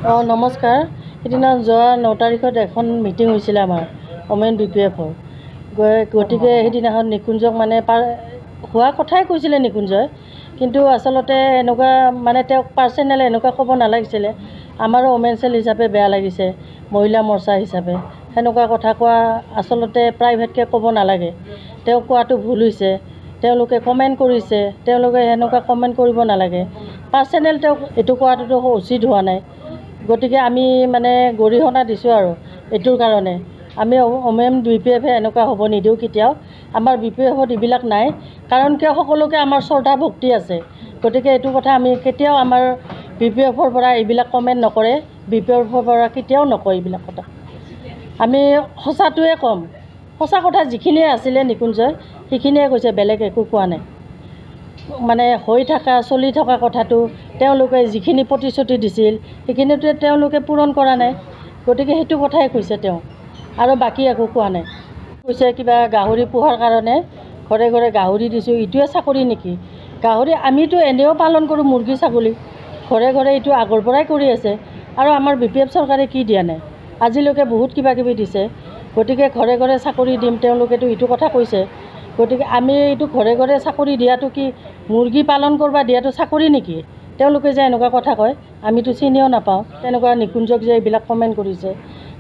নমস্কাৰ। সেইদিনা যোৱা 9 তাৰিখত এখন মিটিং হৈছিল আমাৰ ওমেন BPFৰ। গতিকে সেইদিনাখন নিকুঞ্জক মানে হোৱা কথাই কৈছিলে নিকুঞ্জয়, কিন্তু আচলতে এনেকুৱা মানে তেওঁক পাৰ্চনেল এনেকুৱা ক'ব নালাগিছিলে। আমাৰো ওমেন সেল হিচাপে বেয়া লাগিছে, মহিলা মৰ্চা হিচাপে সেনেকুৱা কথা কোৱা আচলতে প্ৰাইভেটকৈ ক'ব নালাগে। তেওঁ কোৱাটো ভুল হৈছে। তেওঁলোকে কমেণ্ট কৰিছে, তেওঁলোকে সেনেকুৱা কমেণ্ট কৰিব নালাগে। পাৰ্চনেল তেওঁক এইটো কোৱাটোতো উচিত হোৱা নাই। গতিকে আমি মানে গৰিহণা দিছোঁ আৰু এইটোৰ কাৰণে আমি ওমেন BPFে এনেকুৱা হ'ব নিদিওঁ কেতিয়াও। আমাৰ BPFত এইবিলাক নাই, কাৰণ কিয় সকলোকে আমাৰ শ্ৰদ্ধা ভক্তি আছে। গতিকে এইটো কথা আমি কেতিয়াও আমাৰ BPFৰ পৰা এইবিলাক কমেণ্ট নকৰে, BPFৰ পৰা কেতিয়াও নকয় এইবিলাক কথা। আমি সঁচাটোৱে ক'ম, সঁচা কথা যিখিনিয়ে আছিলে নিকুঞ্জয় সেইখিনিয়ে কৈছে, বেলেগ একো কোৱা নাই। মানে হৈ থকা চলি থকা কথাটো তেওঁলোকে যিখিনি প্ৰতিশ্ৰুতি দিছিল সেইখিনিতো তেওঁলোকে পূৰণ কৰা নাই। গতিকে সেইটো কথাই কৈছে তেওঁ, আৰু বাকী একো কোৱা নাই। কৈছে কিবা গাহৰি পোহাৰ কাৰণে ঘৰে ঘৰে গাহৰি দিছোঁ, এইটোৱে চাকৰি নেকি? গাহৰি আমিতো এনেও পালন কৰোঁ, মুৰ্গী ছাগলী ঘৰে ঘৰে এইটো আগৰ পৰাই কৰি আছে। আৰু আমাৰ BPF চৰকাৰে কি দিয়া নাই? আজিলৈকে বহুত কিবা কিবি দিছে। গতিকে ঘৰে ঘৰে চাকৰি দিম, তেওঁলোকেতো এইটো কথা কৈছে। গতিকে আমি এইটো ঘৰে ঘৰে চাকৰি দিয়াটো কি মুৰ্গী পালন কৰিব দিয়াটো চাকৰি নেকি? তেওঁলোকে যে এনেকুৱা কথা কয় আমিতো চিনিও নাপাওঁ। তেনেকুৱা নিকুঞ্জক যে এইবিলাক কমেণ্ট কৰিছে,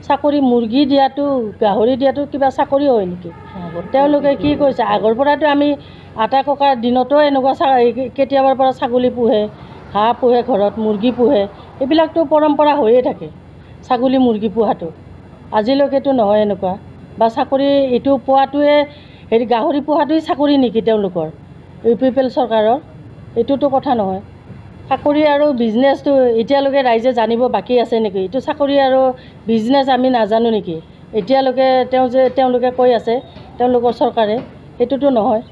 চাকৰি মুৰ্গী দিয়াটো গাহৰি দিয়াটো কিবা চাকৰি হয় নেকি? তেওঁলোকে কি কৈছে? আগৰ পৰাতো আমি আটা ককাৰ দিনতো এনেকুৱা কেতিয়াবাৰ পৰা ছাগলী পোহে, হাঁহ পোহে, ঘৰত মুৰ্গী পোহে, এইবিলাকতো পৰম্পৰা হৈয়ে থাকে। ছাগলী মুৰ্গী পোহাটো আজিলৈকেতো নহয় এনেকুৱা। বা চাকৰি এইটো পোৱাটোৱে গাহৰি পোহাটোৱেই চাকৰি নেকি তেওঁলোকৰ UPPL চৰকাৰৰ? এইটোতো কথা নহয়। চাকৰি আৰু বিজনেছটো এতিয়ালৈকে ৰাইজে জানিব বাকী আছে নেকি? এইটো চাকৰি আৰু বিজনেছ আমি নাজানো নেকি? এতিয়ালৈকে তেওঁলোকে কৈ আছে তেওঁলোকৰ চৰকাৰে, সেইটোতো নহয়।